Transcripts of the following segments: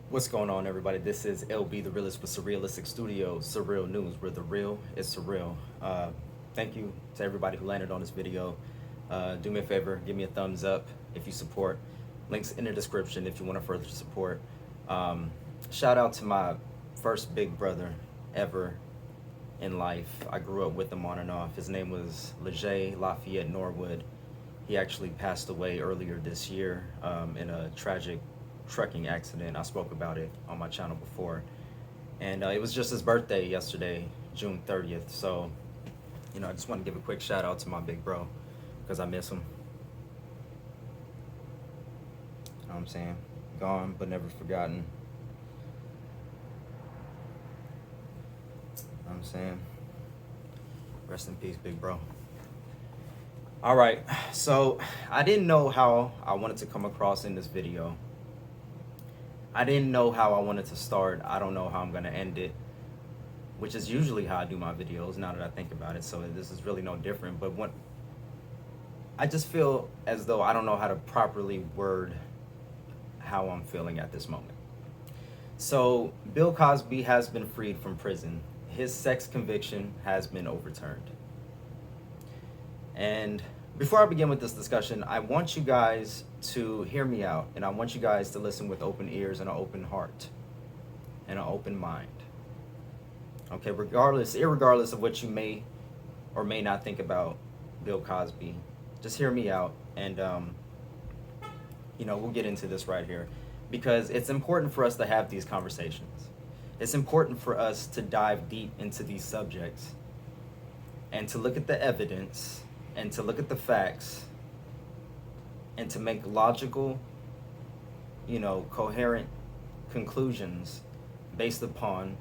What's going on, everybody? This is LB, the realist with Surrealistic Studios, Surreal News, where the real is surreal. Thank you to everybody who landed on this video. Do me a favor, give me a thumbs up if you support. Links in the description if you want to further support. Shout out to my first big brother ever in life. I grew up with him on and off. His name was Leger Lafayette Norwood. He actually passed away earlier this year in a tragic trucking accident. I spoke about it on my channel before. And it was just his birthday yesterday, June 30th. So, I just want to give a quick shout out to my big bro because I miss him. You know what I'm saying? Gone, but never forgotten. You know what I'm saying? Rest in peace, big bro. All right, so I didn't know how I wanted to come across in this video. I didn't know how I wanted to start. I don't know how I'm gonna end it, which is usually how I do my videos now that I think about it. So this is really no different, but I just feel as though I don't know how to properly word how I'm feeling at this moment. So Bill Cosby has been freed from prison. His sex conviction has been overturned. And before I begin with this discussion, I want you guys to hear me out, and I want you guys to listen with open ears and an open heart and an open mind. Okay, irregardless of what you may or may not think about Bill Cosby, just hear me out, and we'll get into this right here because it's important for us to have these conversations. It's important for us to dive deep into these subjects and to look at the evidence and to look at the facts and to make logical, coherent conclusions based upon,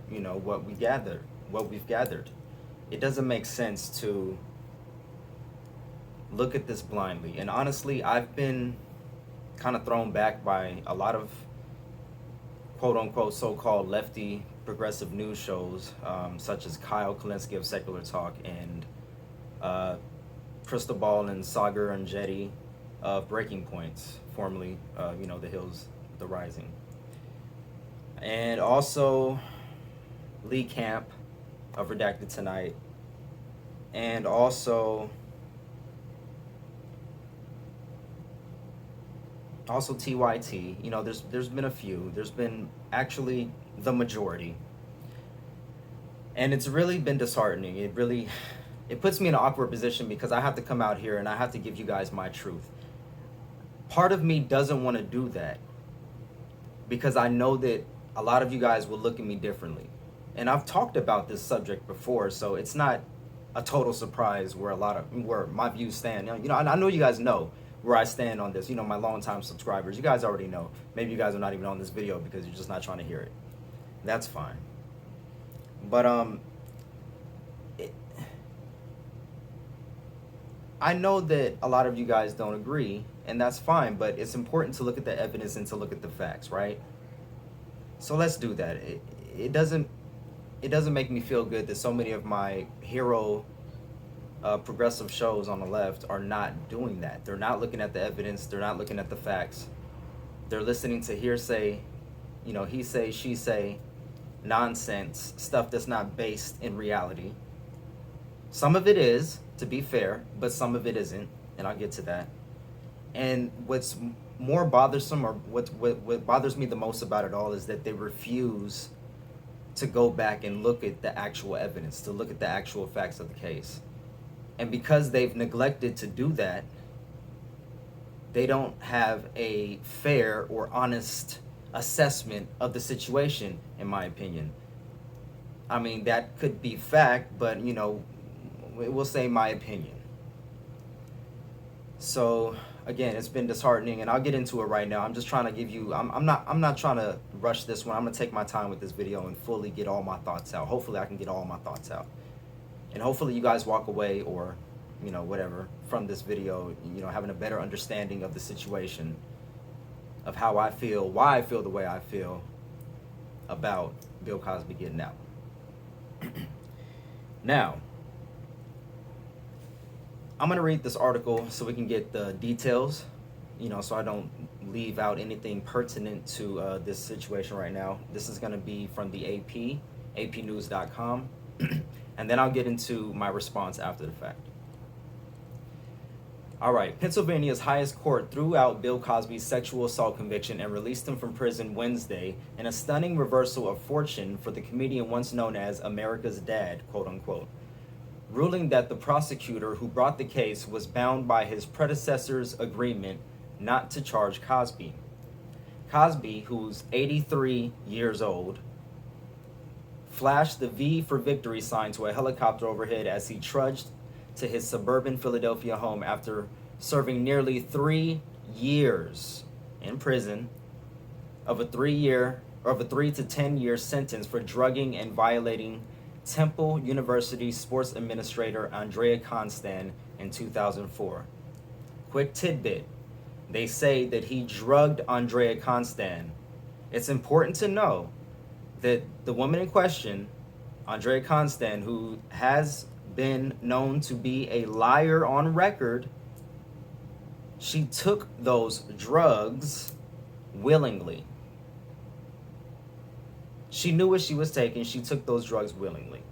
what we've gathered. It doesn't make sense to look at this blindly. And honestly, I've been kind of thrown back by a lot of quote unquote so-called lefty progressive news shows, such as Kyle Kalinske of Secular Talk and Cristobal and Sagar and Jetty of Breaking Points, formerly, The Hills, The Rising. And also Lee Camp of Redacted Tonight. And also TYT. There's been a few. There's been actually the majority. And it's really been disheartening. It puts me in an awkward position because I have to come out here and I have to give you guys my truth. Part of me doesn't want to do that because I know that a lot of you guys will look at me differently. And I've talked about this subject before, so it's not a total surprise where my views stand. I know you guys know where I stand on this. My longtime subscribers, you guys already know. Maybe you guys are not even on this video because you're just not trying to hear it. That's fine. But I know that a lot of you guys don't agree, and that's fine, but it's important to look at the evidence and to look at the facts, right? So let's do that. It doesn't make me feel good that so many of my hero progressive shows on the left are not doing that. They're not looking at the evidence. They're not looking at the facts. They're listening to hearsay, he say, she say, nonsense, stuff that's not based in reality. Some of it is, to be fair, but some of it isn't, and I'll get to that. And what's more bothersome, or what bothers me the most about it all, is that they refuse to go back and look at the actual evidence, to look at the actual facts of the case. And because they've neglected to do that, they don't have a fair or honest assessment of the situation, in my opinion. I mean, that could be fact, but we'll say my opinion. So again, it's been disheartening, and I'll get into it right now. I'm just trying to give you, I'm not trying to rush this one. I'm gonna take my time with this video and fully get all my thoughts out. Hopefully I can get all my thoughts out, and hopefully you guys walk away, or whatever, from this video, having a better understanding of the situation, of how I feel, why I feel the way I feel about Bill Cosby getting out. Now, I'm going to read this article so we can get the details, so I don't leave out anything pertinent to this situation right now. This is going to be from the AP, apnews.com, and then I'll get into my response after the fact. All right, Pennsylvania's highest court threw out Bill Cosby's sexual assault conviction and released him from prison Wednesday in a stunning reversal of fortune for the comedian once known as America's Dad, quote unquote, ruling that the prosecutor who brought the case was bound by his predecessor's agreement not to charge Cosby. Cosby, who's 83 years old, flashed the V for victory sign to a helicopter overhead as he trudged to his suburban Philadelphia home after serving nearly 3 years in prison of a 3 to 10 year sentence for drugging and violating Temple University sports administrator Andrea Constand in 2004. Quick tidbit. They say that he drugged Andrea Constand. It's important to know that the woman in question, Andrea Constand, who has been known to be a liar on record, she took those drugs willingly. She knew what she was taking. She took those drugs willingly.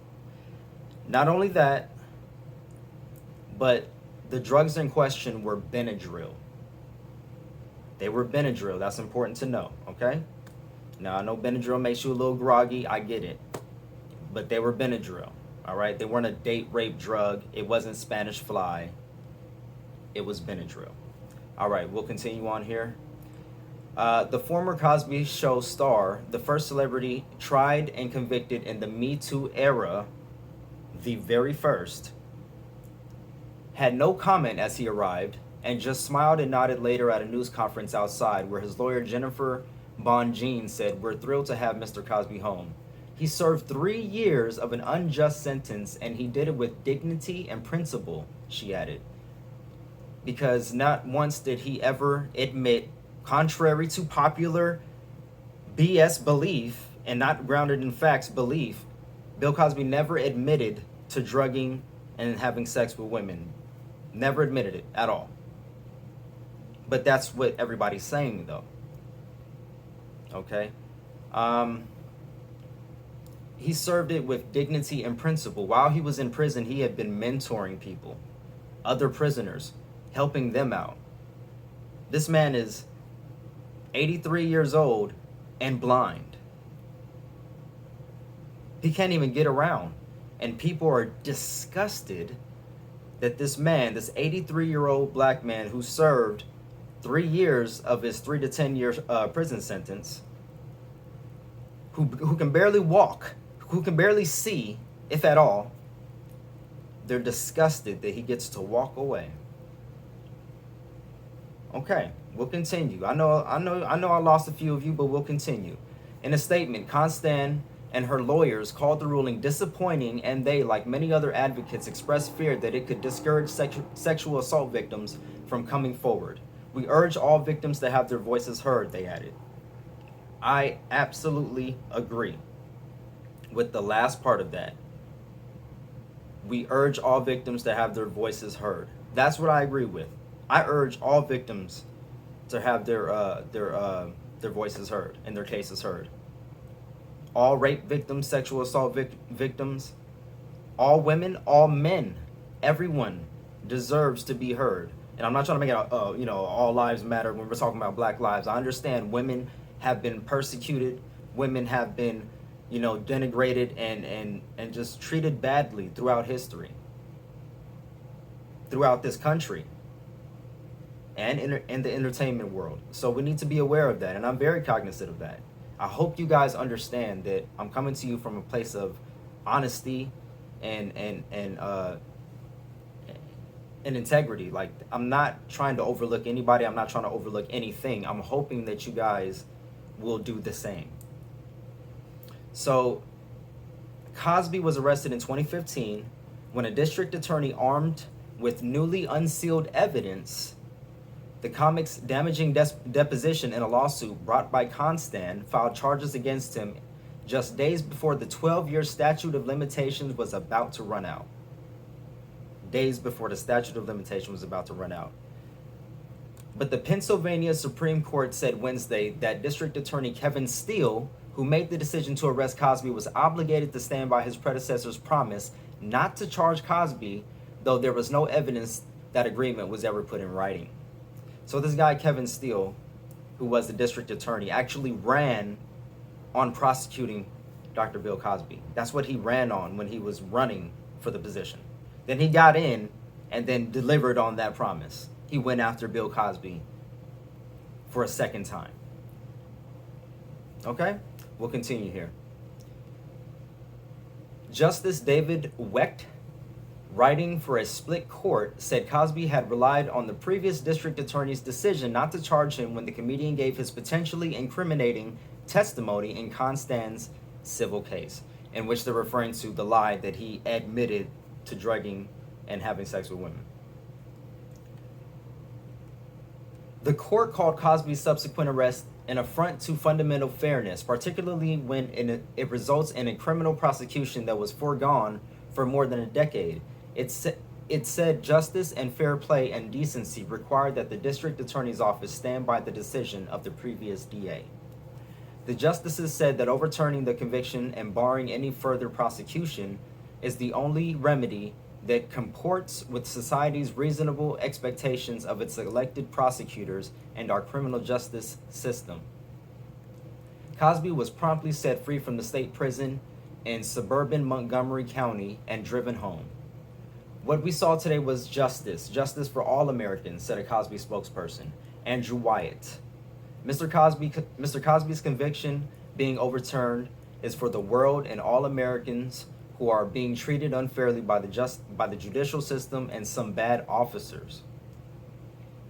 Not only that, but the drugs in question were Benadryl. They were Benadryl. That's important to know, okay? Now, I know Benadryl makes you a little groggy. I get it. But they were Benadryl, all right? They weren't a date rape drug. It wasn't Spanish fly. It was Benadryl. All right, we'll continue on here. The former Cosby Show star, the first celebrity tried and convicted in the Me Too era, the very first, had no comment as he arrived and just smiled and nodded later at a news conference outside where his lawyer Jennifer Bonjean said, "We're thrilled to have Mr. Cosby home. He served 3 years of an unjust sentence and he did it with dignity and principle," she added. Because not once did he ever admit, contrary to popular BS belief and not grounded in facts belief, Bill Cosby never admitted to drugging and having sex with women. Never admitted it at all. But that's what everybody's saying, though. Okay? He served it with dignity and principle. While he was in prison, he had been mentoring people, other prisoners, helping them out. This man is 83 years old and blind. He can't even get around. And people are disgusted that this man, this 83-year-old black man who served 3 years of his 3 to 10 year prison sentence, who can barely walk, who can barely see, if at all, they're disgusted that he gets to walk away. Okay, we'll continue. I know I lost a few of you, but we'll continue. In a statement, Constand and her lawyers called the ruling disappointing, and they, like many other advocates, expressed fear that it could discourage sexual assault victims from coming forward. "We urge all victims to have their voices heard," they added. I absolutely agree with the last part of that. We urge all victims to have their voices heard. That's what I agree with. I urge all victims to have their voices heard and their cases heard. All rape victims, sexual assault victims, all women, all men, everyone deserves to be heard. And I'm not trying to make it, all lives matter when we're talking about black lives. I understand women have been persecuted, women have been, denigrated and just treated badly throughout history, throughout this country, and in the entertainment world. So we need to be aware of that, and I'm very cognizant of that. I hope you guys understand that I'm coming to you from a place of honesty and integrity. Like, I'm not trying to overlook anybody. I'm not trying to overlook anything. I'm hoping that you guys will do the same. So, Cosby was arrested in 2015 when a district attorney armed with newly unsealed evidence, the comic's damaging deposition in a lawsuit brought by Constand, filed charges against him just days before the 12-year statute of limitations was about to run out. Days before the statute of limitation was about to run out. But the Pennsylvania Supreme Court said Wednesday that District Attorney Kevin Steele, who made the decision to arrest Cosby, was obligated to stand by his predecessor's promise not to charge Cosby, though there was no evidence that agreement was ever put in writing. So this guy, Kevin Steele, who was the district attorney, actually ran on prosecuting Dr. Bill Cosby. That's what he ran on when he was running for the position. Then he got in and then delivered on that promise. He went after Bill Cosby for a second time. Okay? We'll continue here. Justice David Wecht, writing for a split court, said Cosby had relied on the previous district attorney's decision not to charge him when the comedian gave his potentially incriminating testimony in Constan's civil case, in which they're referring to the lie that he admitted to drugging and having sex with women. The court called Cosby's subsequent arrest an affront to fundamental fairness, particularly when it results in a criminal prosecution that was foregone for more than a decade. It said justice and fair play and decency required that the district attorney's office stand by the decision of the previous DA. The justices said that overturning the conviction and barring any further prosecution is the only remedy that comports with society's reasonable expectations of its elected prosecutors and our criminal justice system. Cosby was promptly set free from the state prison in suburban Montgomery County and driven home. What we saw today was justice for all Americans, said a Cosby spokesperson, Andrew Wyatt. Mr. Cosby's conviction being overturned is for the world and all Americans who are being treated unfairly by the judicial system and some bad officers.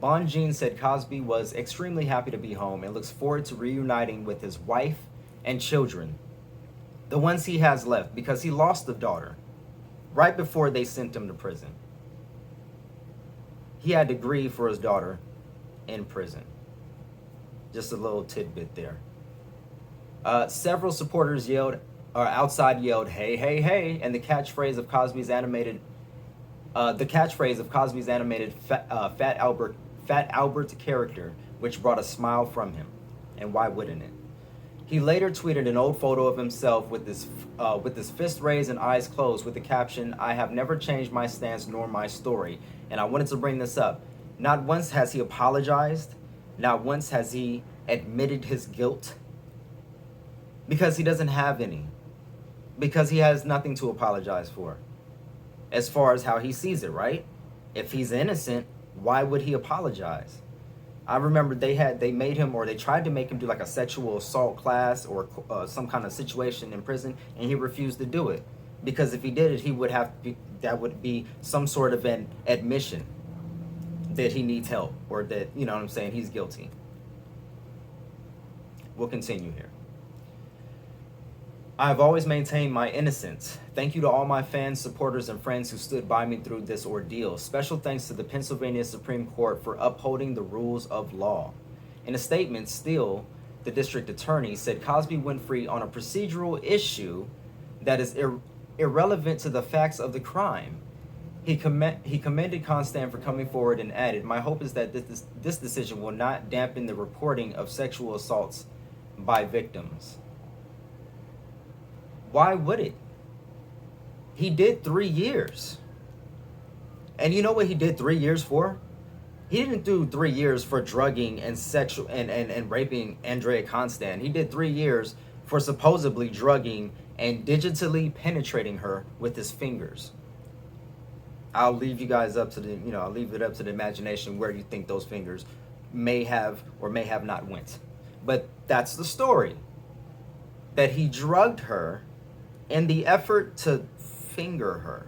Bonjean said Cosby was extremely happy to be home and looks forward to reuniting with his wife and children, the ones he has left, because he lost a daughter right before they sent him to prison. He had to grieve for his daughter in prison. Just a little tidbit there. Several supporters outside yelled, "Hey, hey, hey!" And the catchphrase of Cosby's animated Fat Albert character, which brought a smile from him. And why wouldn't it? He later tweeted an old photo of himself with his fist raised and eyes closed, with the caption, "I have never changed my stance nor my story." And I wanted to bring this up. Not once has he apologized. Not once has he admitted his guilt. Because he doesn't have any. Because he has nothing to apologize for. As far as how he sees it, right? If he's innocent, why would he apologize? I remember they made him, or they tried to make him do like a sexual assault class or some kind of situation in prison, and he refused to do it. Because if he did it, that would be some sort of an admission that he needs help, or that, you know what I'm saying, he's guilty. We'll continue here. I have always maintained my innocence. Thank you to all my fans, supporters, and friends who stood by me through this ordeal. Special thanks to the Pennsylvania Supreme Court for upholding the rules of law. In a statement, Steele, the district attorney, said Cosby went free on a procedural issue that is irrelevant to the facts of the crime. He commended Constan for coming forward and added, "My hope is that this decision will not dampen the reporting of sexual assaults by victims." Why would it? He did 3 years. And you know what he did 3 years for? He didn't do 3 years for drugging and sexual and raping Andrea Constan. He did 3 years for supposedly drugging and digitally penetrating her with his fingers. I'll leave you guys up to I'll leave it up to the imagination where you think those fingers may have or may have not went. But that's the story. That he drugged her in the effort to finger her.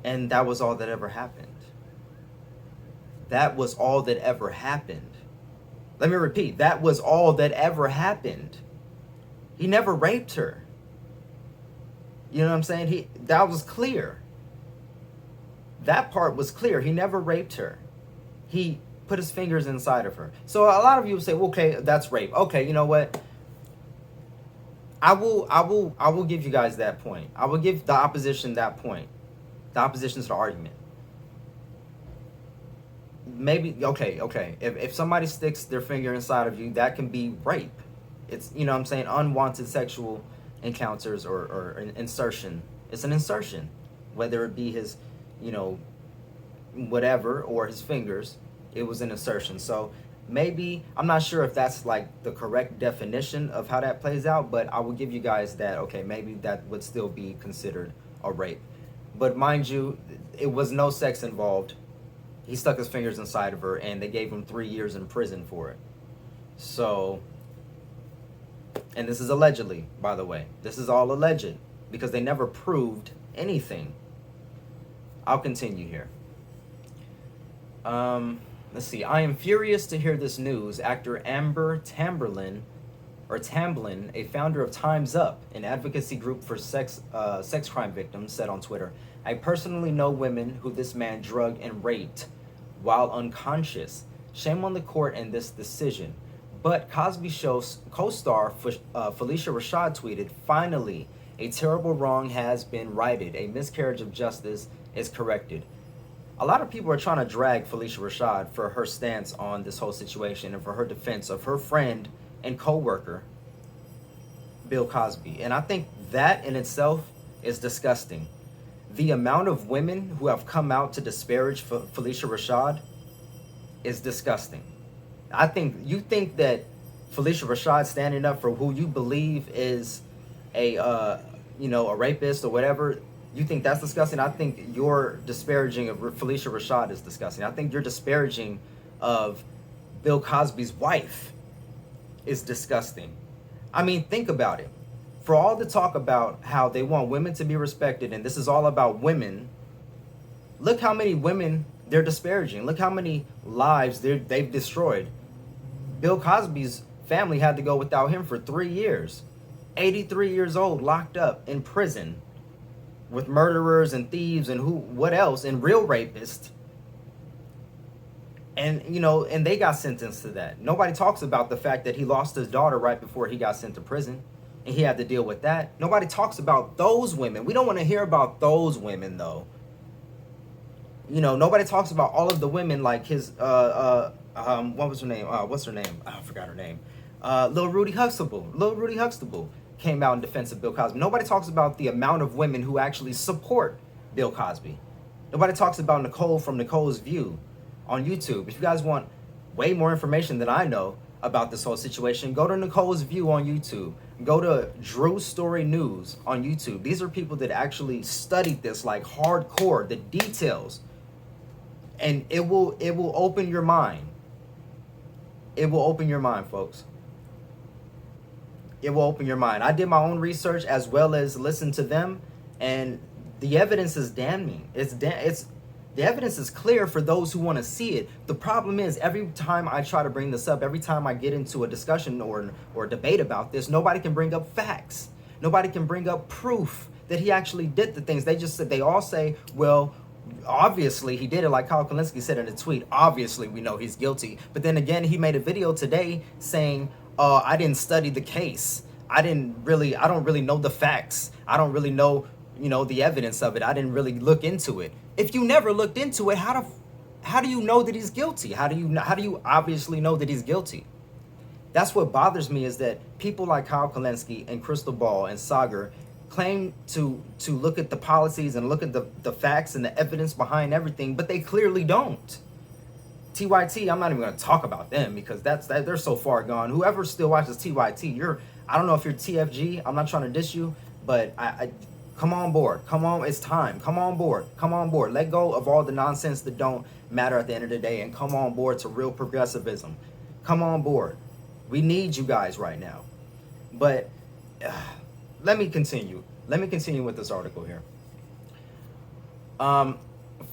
And that was all that ever happened. That was all that ever happened. Let me repeat, that was all that ever happened. He never raped her. You know what I'm saying? That was clear. That part was clear. He never raped her. He put his fingers inside of her. So a lot of you say, well, okay, that's rape. Okay, you know what? I will give you guys that point. I will give the opposition that point. The opposition to the argument. maybe, okay. If somebody sticks their finger inside of you, that can be rape. It's, you know what I'm saying, unwanted sexual encounters or insertion. It's an insertion, whether it be his, you know, whatever, or his fingers. It was an insertion. So maybe, I'm not sure if that's like the correct definition of how that plays out, but I will give you guys that, okay, maybe that would still be considered a rape. But mind you, it was no sex involved. He stuck his fingers inside of her, and they gave him 3 years in prison for it. So, and this is allegedly, by the way. This is all alleged, because they never proved anything. I'll continue here. Let's see. I am furious to hear this news. Actor Amber Tamblyn, a founder of Time's Up, an advocacy group for sex crime victims, said on Twitter, "I personally know women who this man drugged and raped while unconscious. Shame on the court in this decision." But Cosby Show co-star Felicia Rashad tweeted, "Finally, a terrible wrong has been righted. A miscarriage of justice is corrected." A lot of people are trying to drag Felicia Rashad for her stance on this whole situation and for her defense of her friend and co-worker, Bill Cosby. And I think that in itself is disgusting. The amount of women who have come out to disparage Felicia Rashad is disgusting. You think that Felicia Rashad standing up for who you believe is a rapist or whatever, you think that's disgusting? I think your disparaging of Felicia Rashad is disgusting. I think your disparaging of Bill Cosby's wife is disgusting. I mean, think about it. For all the talk about how they want women to be respected, and this is all about women, look how many women they're disparaging. Look how many lives they've destroyed. Bill Cosby's family had to go without him for 3 years. 83 years old, locked up in prison with murderers and thieves and what else, and real rapists. And, and they got sentenced to that. Nobody talks about the fact that he lost his daughter right before he got sent to prison, and he had to deal with that. Nobody talks about those women. We don't want to hear about those women, though. Nobody talks about all of the women, like his, what was her name? What's her name? I forgot her name. Lil Rudy Huxtable. Lil Rudy Huxtable came out in defense of Bill Cosby. Nobody talks about the amount of women who actually support Bill Cosby. Nobody talks about Nicole from Nicole's View on YouTube. If you guys want way more information than I know about this whole situation, go to Nicole's View on YouTube. Go to Drew's Story News on YouTube. These are people that actually studied this like hardcore, the details. And it will open your mind. It will open your mind, folks. It will open your mind. I did my own research as well as listen to them, and the evidence is damning. The evidence is clear for those who want to see it. The problem is, every time I try to bring this up, every time I get into a discussion or debate about this, nobody can bring up facts. Nobody can bring up proof that he actually did the things. They all say, well, obviously he did it, like Kyle Kalinske said in a tweet. Obviously we know he's guilty. But then again, he made a video today saying, I didn't study the case. I don't really know the facts. I don't really know, the evidence of it. I didn't really look into it. If you never looked into it, how do you know that he's guilty? How do you obviously know that he's guilty? That's what bothers me, is that people like Kyle Kalinske and Crystal Ball and Sagar claim to look at the policies and look at the facts and the evidence behind everything, but they clearly don't. TYT, I'm not even going to talk about them because they're so far gone. Whoever still watches TYT, I don't know if you're TFG. I'm not trying to diss you, but I come on board. Come on, it's time. Come on board. Come on board. Let go of all the nonsense that don't matter at the end of the day, and come on board to real progressivism. Come on board. We need you guys right now. But let me continue. Let me continue with this article here.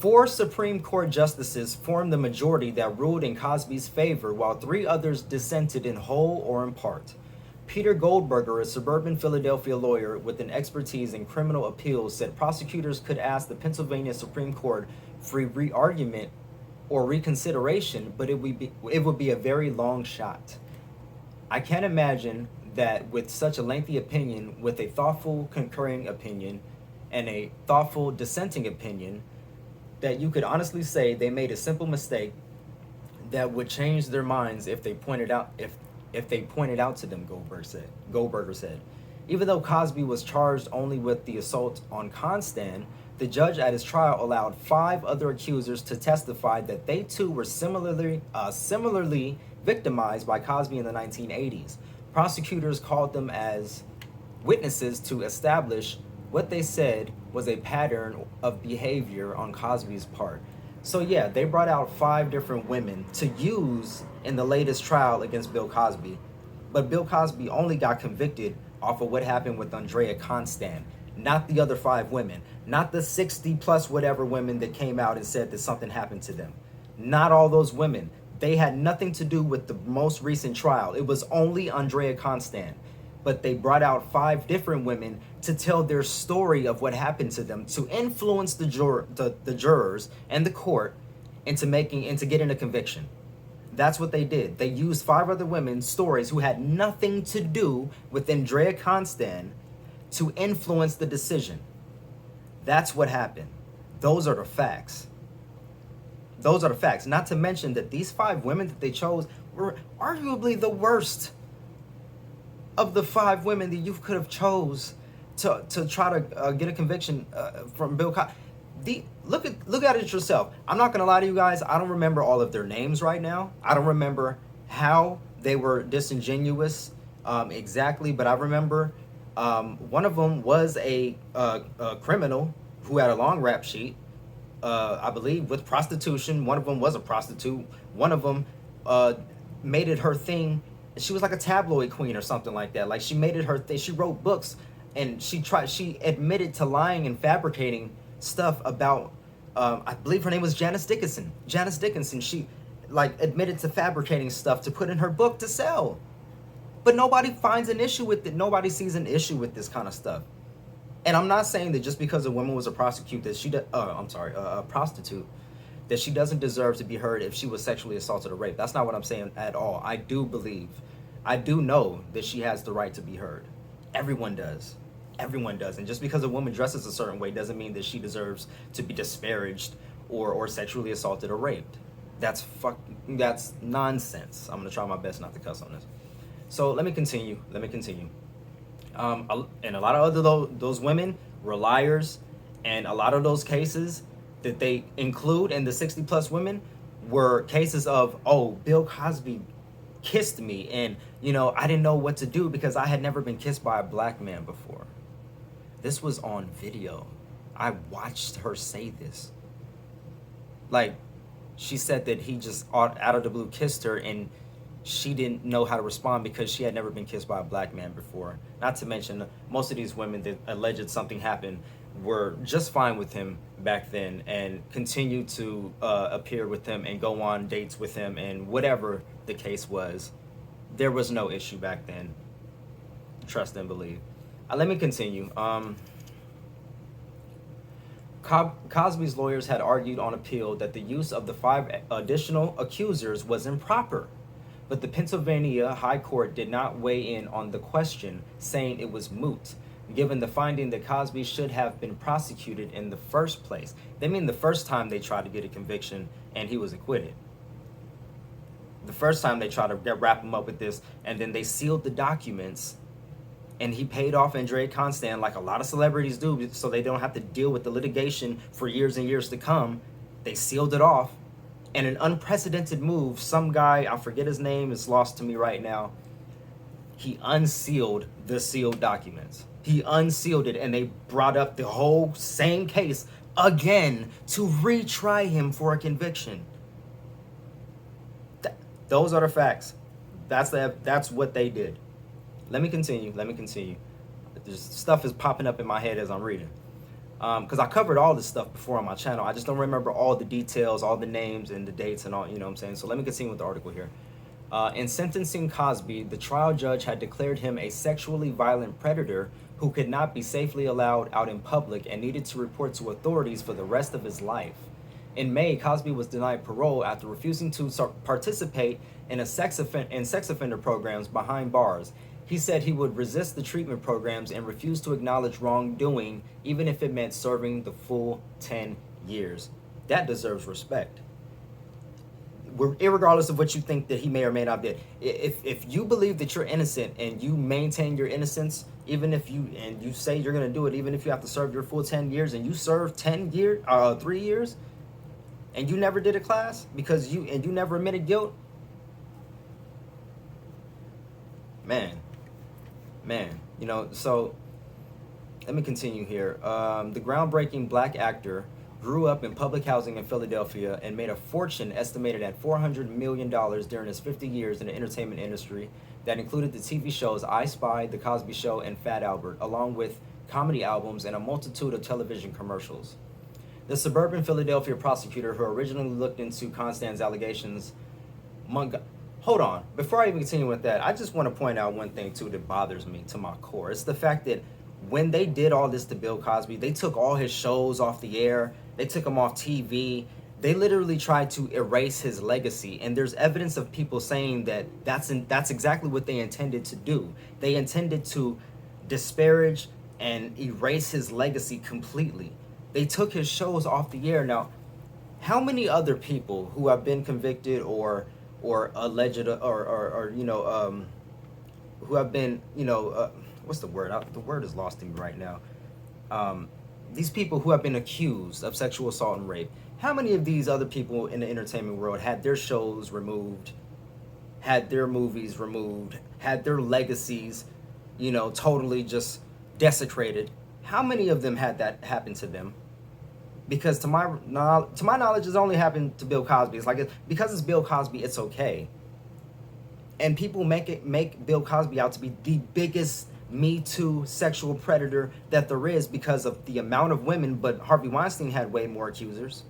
4 Supreme Court justices formed the majority that ruled in Cosby's favor, while 3 others dissented in whole or in part. Peter Goldberger, a suburban Philadelphia lawyer with an expertise in criminal appeals, said prosecutors could ask the Pennsylvania Supreme Court for re-argument or reconsideration, but it would be a very long shot. I can't imagine that with such a lengthy opinion, with a thoughtful concurring opinion and a thoughtful dissenting opinion, that you could honestly say they made a simple mistake that would change their minds if they pointed out if they pointed out to them, Goldberger said. Even though Cosby was charged only with the assault on Constan, the judge at his trial allowed 5 other accusers to testify that they too were similarly victimized by Cosby in the 1980s. Prosecutors called them as witnesses to establish what they said was a pattern of behavior on Cosby's part. So yeah, they brought out 5 different women to use in the latest trial against Bill Cosby. But Bill Cosby only got convicted off of what happened with Andrea Constant, not the other 5 women, not the 60 plus whatever women that came out and said that something happened to them. Not all those women. They had nothing to do with the most recent trial. It was only Andrea Constant. But they brought out 5 different women to tell their story of what happened to them, to influence the jurors and the court into getting a conviction. That's what they did. They used 5 other women's stories who had nothing to do with Andrea Constant to influence the decision. That's what happened. Those are the facts. Those are the facts. Not to mention that these 5 women that they chose were arguably the worst of the 5 women that you could have chose to try to get a conviction from Bill Cosby. Look at it yourself. I'm not gonna lie to you guys. I don't remember all of their names right now. I don't remember how they were disingenuous exactly, but I remember one of them was a criminal who had a long rap sheet, I believe, with prostitution. One of them was a prostitute. One of them made it her thing. She was like a tabloid queen or something like that. Like, she made it her thing. She wrote books, and she admitted to lying and fabricating stuff about, I believe her name was Janice Dickinson. Janice Dickinson, she like admitted to fabricating stuff to put in her book to sell. But nobody finds an issue with it. Nobody sees an issue with this kind of stuff. And I'm not saying that just because a woman was a prostitute that a prostitute, that she doesn't deserve to be heard if she was sexually assaulted or raped. That's not what I'm saying at all. I do know that she has the right to be heard. Everyone does. Everyone does. And just because a woman dresses a certain way doesn't mean that she deserves to be disparaged or sexually assaulted or raped. That's nonsense. I'm gonna try my best not to cuss on this. So let me continue. And a lot of those women were liars, and a lot of those cases that they include in the 60 plus women were cases of, oh, Bill Cosby kissed me, and I didn't know what to do because I had never been kissed by a black man before. This was on video. I watched her say this. Like, she said that he just out of the blue kissed her, and she didn't know how to respond because she had never been kissed by a black man before. Not to mention, most of these women that alleged something happened were just fine with him back then and continued to appear with him and go on dates with him, and whatever the case was, there was no issue back then. Trust and believe. Let me continue. Cosby's lawyers had argued on appeal that the use of the 5 additional accusers was improper, but the Pennsylvania High Court did not weigh in on the question, saying it was moot, given the finding that Cosby should have been prosecuted in the first place. They mean the first time they tried to get a conviction and he was acquitted. The first time they tried to wrap him up with this, and then they sealed the documents, and he paid off Andrea Constant like a lot of celebrities do, so they don't have to deal with the litigation for years and years to come. They sealed it off. And an unprecedented move, some guy, I forget his name, is lost to me right now, he unsealed the sealed documents. He unsealed it, and they brought up the whole same case again to retry him for a conviction. Those are the facts. That's what they did. Let me continue. This stuff is popping up in my head as I'm reading. Because I covered all this stuff before on my channel. I just don't remember all the details, all the names and the dates and all, you know what I'm saying? So let me continue with the article here. In sentencing Cosby, the trial judge had declared him a sexually violent predator who could not be safely allowed out in public and needed to report to authorities for the rest of his life. In May, Cosby was denied parole after refusing to participate in sex offender programs behind bars. He said he would resist the treatment programs and refuse to acknowledge wrongdoing, even if it meant serving the full 10 years. That deserves respect. irregardless of what you think that he may or may not did. If you believe that you're innocent and you maintain your innocence, even if you say you're gonna do it, even if you have to serve your full 10 years, and you serve 3 years, and you never did a class because you never admitted guilt, man, you know. So let me continue here. The groundbreaking black actor grew up in public housing in Philadelphia and made a fortune estimated at $400 million during his 50 years in the entertainment industry that included the TV shows I Spy, The Cosby Show, and Fat Albert, along with comedy albums and a multitude of television commercials. The suburban Philadelphia prosecutor who originally looked into Constance's allegations... Hold on. Before I even continue with that, I just want to point out one thing, too, that bothers me to my core. It's the fact that when they did all this to Bill Cosby, they took all his shows off the air. They took him off TV. They literally tried to erase his legacy. And there's evidence of people saying that that's exactly what they intended to do. They intended to disparage and erase his legacy completely. They took his shows off the air. Now, how many other people who have been convicted or alleged or you know, who have been, you know, what's the word? The word is lost in me right now. These people who have been accused of sexual assault and rape, how many of these other people in the entertainment world had their shows removed, had their movies removed, had their legacies, you know, totally just desecrated? How many of them had that happen to them? Because to my knowledge, it's only happened to Bill Cosby. It's like, because it's Bill Cosby, it's okay. And people make Bill Cosby out to be the biggest Me Too sexual predator that there is because of the amount of women. But Harvey Weinstein had way more accusers.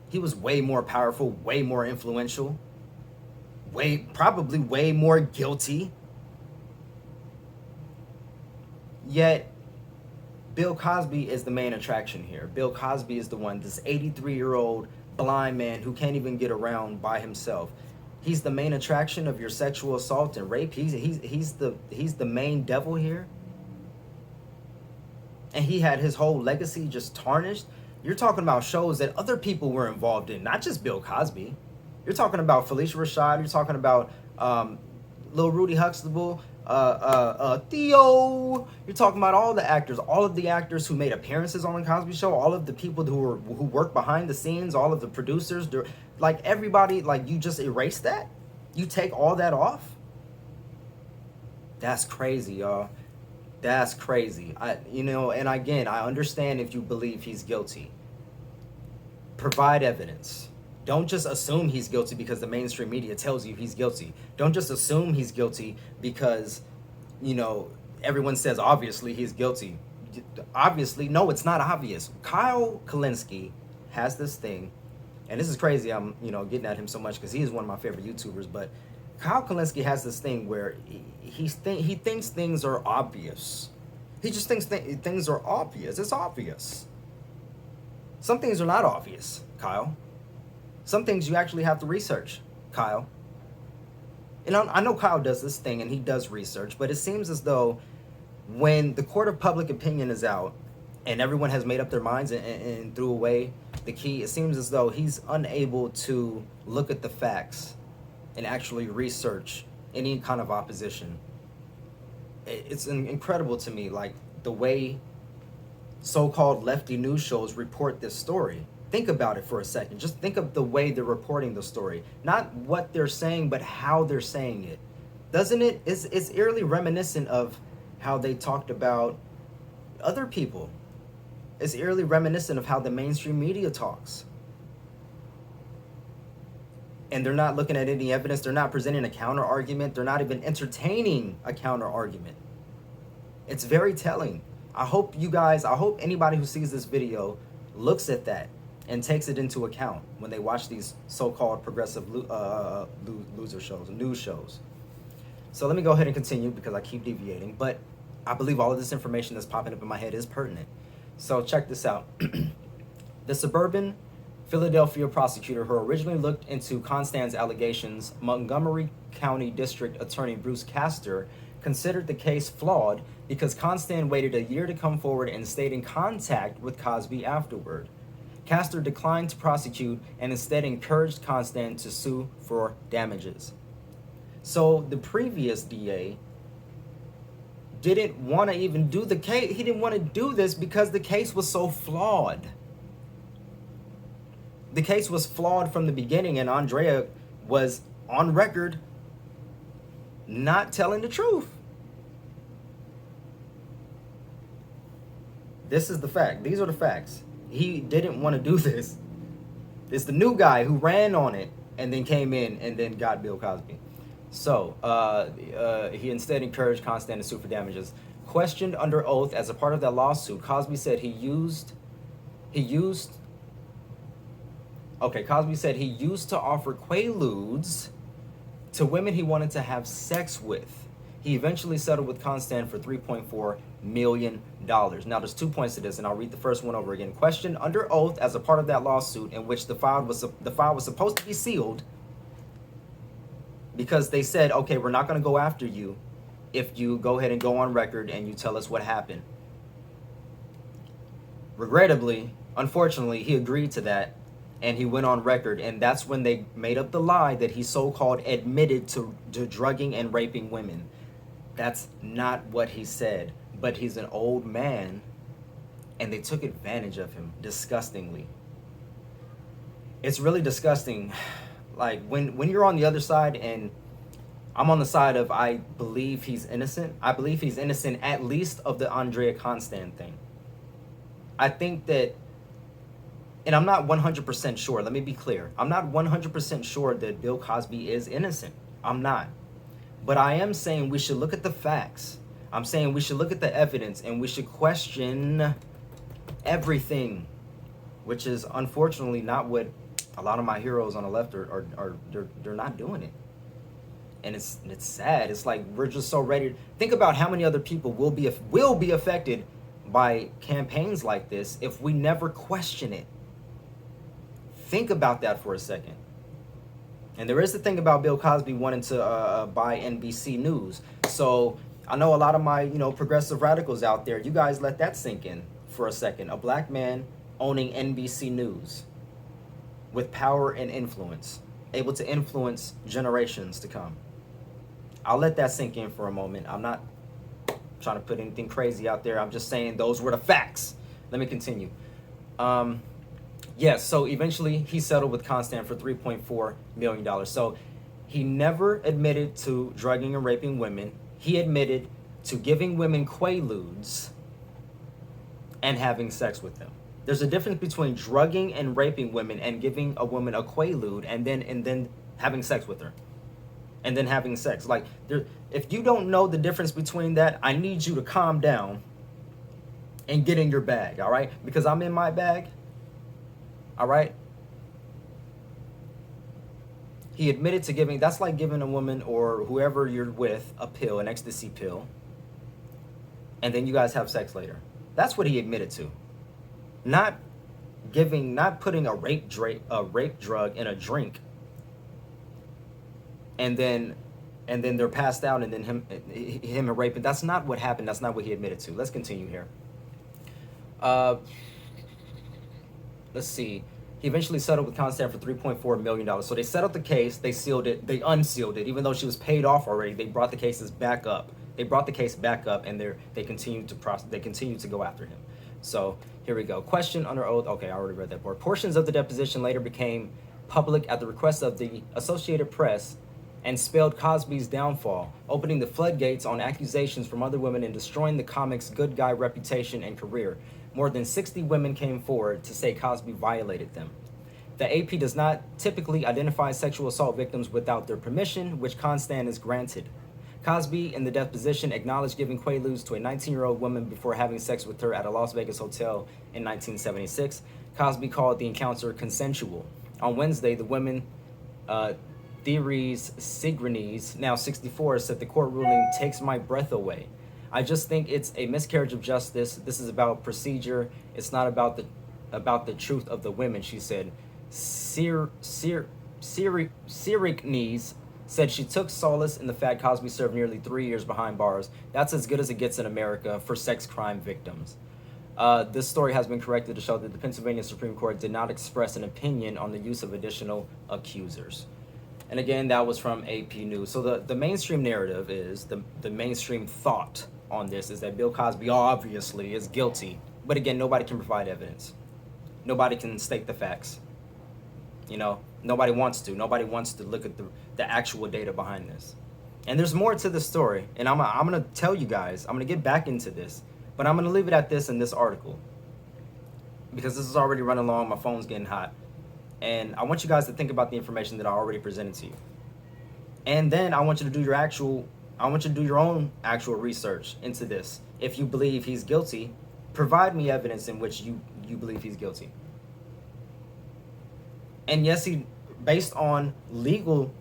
He was way more powerful, way more influential, probably way more guilty. Yet Bill Cosby is the main attraction here. Bill Cosby is the one, this 83-year-old blind man who can't even get around by himself. He's the main attraction of your sexual assault and rape. He's the main devil here. And he had his whole legacy just tarnished. You're talking about shows that other people were involved in, not just Bill Cosby. You're talking about Felicia Rashad. You're talking about Lil Rudy Huxtable, Theo. You're talking about all of the actors who made appearances on the Cosby Show, all of the people who work behind the scenes, all of the producers, like everybody. Like, you just erase that? You take all that off? That's crazy, y'all. That's crazy. You know, and again, I understand if you believe he's guilty. Provide evidence. Don't just assume he's guilty because the mainstream media tells you he's guilty. Don't just assume he's guilty because, you know, everyone says obviously he's guilty. Obviously, no, it's not obvious. Kyle Kalinske has this thing, and this is crazy. I'm, you know, getting at him so much because he is one of my favorite YouTubers. But Kyle Kalinske has this thing where he thinks things are obvious. He just thinks things are obvious. It's obvious. Some things are not obvious, Kyle. Some things you actually have to research, Kyle. And I know Kyle does this thing and he does research, but it seems as though when the court of public opinion is out and everyone has made up their minds and threw away the key, it seems as though he's unable to look at the facts and actually research any kind of opposition. It's incredible to me, like, the way so-called lefty news shows report this story. Think about it for a second. Just think of the way they're reporting the story. Not what they're saying, but how they're saying it. Doesn't it? It's eerily reminiscent of how they talked about other people. It's eerily reminiscent of how the mainstream media talks. And they're not looking at any evidence. They're not presenting a counter argument. They're not even entertaining a counter argument. It's very telling. I hope anybody who sees this video looks at that and takes it into account when they watch these so-called progressive loser shows, news shows. So let me go ahead and continue because I keep deviating. But I believe all of this information that's popping up in my head is pertinent. So check this out. The suburban Philadelphia prosecutor who originally looked into Constance's allegations, Montgomery County District Attorney Bruce Castor, considered the case flawed because Constance waited a year to come forward and stayed in contact with Cosby afterward. Castor declined to prosecute and instead encouraged Constant to sue for damages. So the previous DA didn't want to even do the case. He didn't want to do this because the case was so flawed. The case was flawed from the beginning, and Andrea was on record not telling the truth. This is the fact. These are the facts. He didn't want to do this. It's the new guy who ran on it and then came in and then got Bill Cosby. So he instead encouraged Constant to sue for damages. Questioned under oath as a part of that lawsuit, Cosby said Cosby said he used to offer quaaludes to women he wanted to have sex with. He eventually settled with Constant for $3.4 million. Now, there's 2 points to this, and I'll read the first one over again. Questioned under oath as a part of that lawsuit in which the file was supposed to be sealed because they said, okay, we're not going to go after you if you go ahead and go on record and you tell us what happened. Regrettably, unfortunately, he agreed to that, and he went on record, and that's when they made up the lie that he so-called admitted to drugging and raping women. That's not what he said, but he's an old man, and they took advantage of him disgustingly. It's really disgusting. Like, when you're on the other side, and I'm on the side of I believe he's innocent. I believe he's innocent at least of the Andrea Constant thing. I think that, and I'm not 100% sure, let me be clear. I'm not 100% sure that Bill Cosby is innocent. I'm not. But I am saying we should look at the facts. I'm saying we should look at the evidence and we should question everything, which is unfortunately not what a lot of my heroes on the left they're not doing it. And it's sad. It's like we're just so ready. Think about how many other people will be affected by campaigns like this if we never question it. Think about that for a second. And there is the thing about Bill Cosby wanting to buy NBC News. So I know a lot of my, progressive radicals out there, you guys let that sink in for a second. A black man owning NBC News with power and influence, able to influence generations to come. I'll let that sink in for a moment. I'm not trying to put anything crazy out there. I'm just saying those were the facts. Let me continue. Yes, so eventually he settled with Constant for $3.4 million. So he never admitted to drugging and raping women. He admitted to giving women quaaludes and having sex with them. There's a difference between drugging and raping women and giving a woman a quaalude and then having sex with her. And then having sex. Like, if you don't know the difference between that, I need you to calm down and get in your bag, all right? Because I'm in my bag. All right. He admitted to giving, that's like giving a woman or whoever you're with a pill, an ecstasy pill, and then you guys have sex later. That's what he admitted to. Not putting a rape drug in a drink, and then they're passed out, and then him raping. That's not what happened. That's not what he admitted to. Let's continue here. Let's see. He eventually settled with Constant for $3.4 million. So they settled the case, they sealed it, they unsealed it. Even though she was paid off already, they brought the cases back up. They brought the case back up, and they continued to go after him. So here we go. Question under oath. Okay, I already read that part. Portions of the deposition later became public at the request of the Associated Press and spelled Cosby's downfall, opening the floodgates on accusations from other women and destroying the comic's good guy reputation and career. More than 60 women came forward to say Cosby violated them. The AP does not typically identify sexual assault victims without their permission, which Constant is granted. Cosby, in the deposition, acknowledged giving quaaludes to a 19-year-old woman before having sex with her at a Las Vegas hotel in 1976. Cosby called the encounter consensual. On Wednesday, the woman, Theories Sigrenes, now 64, said the court ruling takes my breath away. I just think it's a miscarriage of justice. This is about procedure. It's not about the truth of the women, she said. Sigrenes said she took solace in the fact Cosby served nearly 3 years behind bars. That's as good as it gets in America for sex crime victims. This story has been corrected to show that the Pennsylvania Supreme Court did not express an opinion on the use of additional accusers. And again, that was from AP News. So the mainstream narrative is, the mainstream thought on this is that Bill Cosby obviously is guilty. But again, nobody can provide evidence. Nobody can state the facts. You know, nobody wants to. Nobody wants to look at the actual data behind this. And there's more to the story. And I'm going to tell you guys, I'm going to get back into this. But I'm going to leave it at this in this article. Because this is already running long. My phone's getting hot. And I want you guys to think about the information that I already presented to you. And then I want you to do your own actual research into this. If you believe he's guilty, provide me evidence in which you believe he's guilty. And yes, based on legal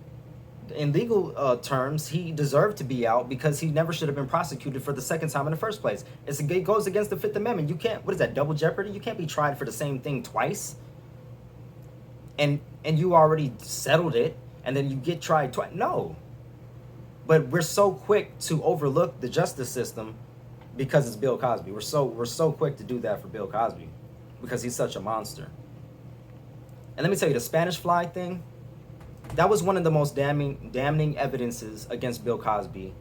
terms, he deserved to be out because he never should have been prosecuted for the second time in the first place. It goes against the Fifth Amendment. You can't, what is that, double jeopardy? You can't be tried for the same thing twice. And you already settled it, and then you get tried twice. No. But we're so quick to overlook the justice system because it's Bill Cosby. We're so quick to do that for Bill Cosby because he's such a monster. And let me tell you, the Spanish fly thing, that was one of the most damning evidences against Bill Cosby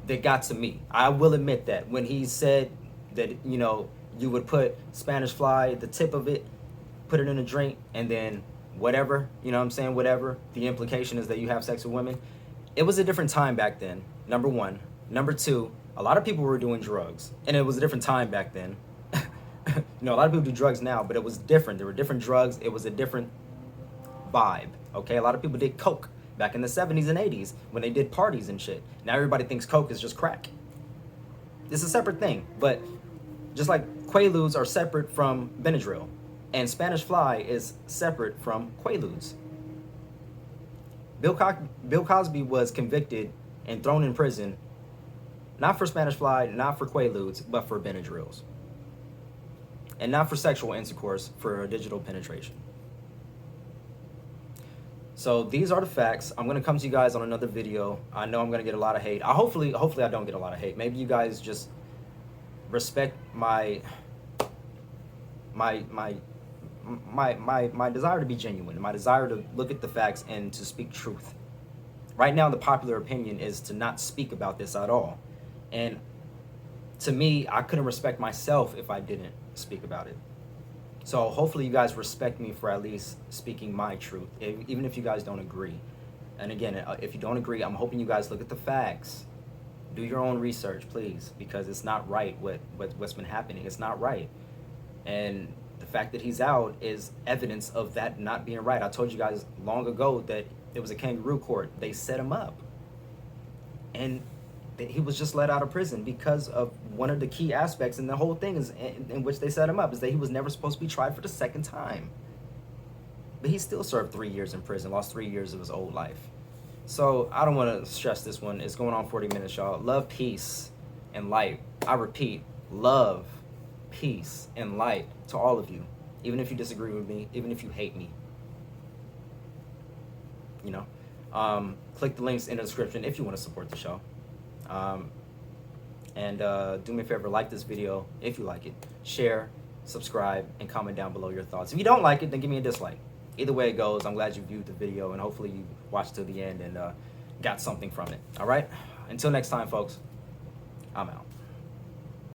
that got to me. I will admit that. When he said that, you know, you would put Spanish fly, the tip of it, put it in a drink, and then whatever, you know what I'm saying, whatever, the implication is that you have sex with women. It was a different time back then, number one. Number two, a lot of people were doing drugs, and it was a different time back then. You know, a lot of people do drugs now, but it was different. There were different drugs. It was a different vibe, okay? A lot of people did coke back in the 70s and 80s when they did parties and shit. Now everybody thinks coke is just crack. It's a separate thing, but just like Quaaludes are separate from Benadryl, and Spanish fly is separate from Quaaludes. Bill Cosby was convicted and thrown in prison, not for Spanish fly, not for Quaaludes, but for Benadryls. And not for sexual intercourse, for digital penetration. So these are the facts. I'm going to come to you guys on another video. I know I'm going to get a lot of hate. Hopefully I don't get a lot of hate. Maybe you guys just respect my desire to be genuine, my desire to look at the facts and to speak truth. Right now, the popular opinion is to not speak about this at all. And to me, I couldn't respect myself if I didn't speak about it. So hopefully you guys respect me for at least speaking my truth, even if you guys don't agree. And again, if you don't agree, I'm hoping you guys look at the facts. Do your own research, please, because it's not right what's been happening. It's not right. And the fact that he's out is evidence of that not being right. I told you guys long ago that it was a kangaroo court. They set him up. And he was just let out of prison because of one of the key aspects, and the whole thing is in which they set him up is that he was never supposed to be tried for the second time. But he still served 3 years in prison, lost 3 years of his old life. So I don't want to stress this one. It's going on 40 minutes, y'all. Love, peace, and light. I repeat, love, peace, and light to all of you, even if you disagree with me, even if you hate me. You know, click the links in the description if you want to support the show. And do me a favor, like this video if you like it, share, subscribe, and comment down below your thoughts. If you don't like it, then give me a dislike. Either way it goes, I'm glad you viewed the video, and hopefully you watched to the end and got something from it. All right, until next time, folks, I'm out.